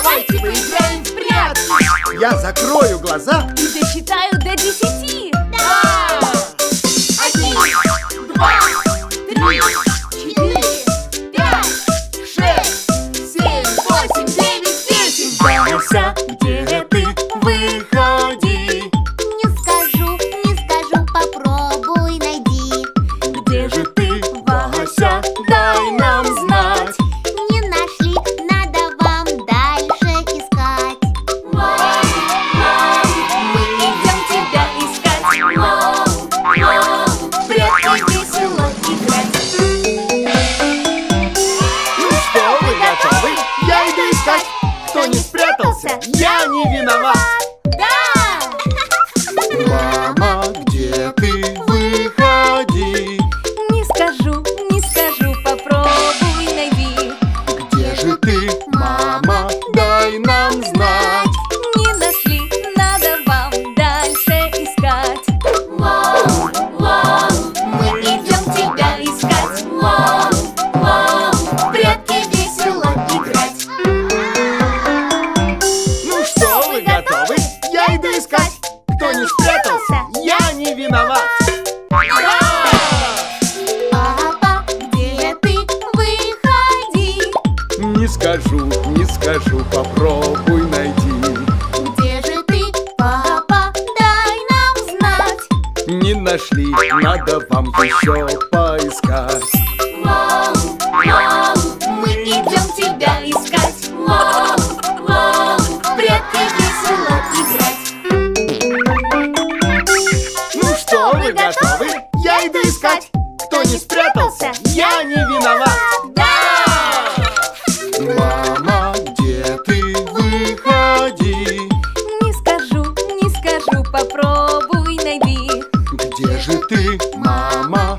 Давайте поиграем в прятки. Я закрою глаза И досчитаю до 10. Да! 1, 2, 3, 4, 5, 6, 7, 8, 9, 10. Вася, где ты? Выходи. Не скажу, попробуй найди. Где же ты, Вася? Дай нам знать. Не нашли, надо вам дальше искать. Мам, мы идем тебя искать. Мам, прятки весело играть. Ну что, вы готовы? Я иду искать. Кто не спрятался, я не виноват. Да! Мама, где ты? Выходи. Не скажу, попробуй найди. Где же ты, мама? Дай нам знать. Не нашли, надо вам дальше искать. Мам, мы идем тебя искать. Мам, в прятки весело играть. Ну что, вы готовы? Я иду искать. Кто не спрятался, я не виноват. Папа, где ты? Выходи. Не скажу, попробуй найти. Где же ты, папа? Дай нам знать. Не нашли, надо вам еще поискать. Мам, мы идем тебя искать. Мам, в прятки весело играть. Ну что, вы готовы? Я иду искать. Кто не спрятался, я не виноват. Да! Мама, где ты? Выходи. Не скажу, попробуй найди. Где же ты, мама?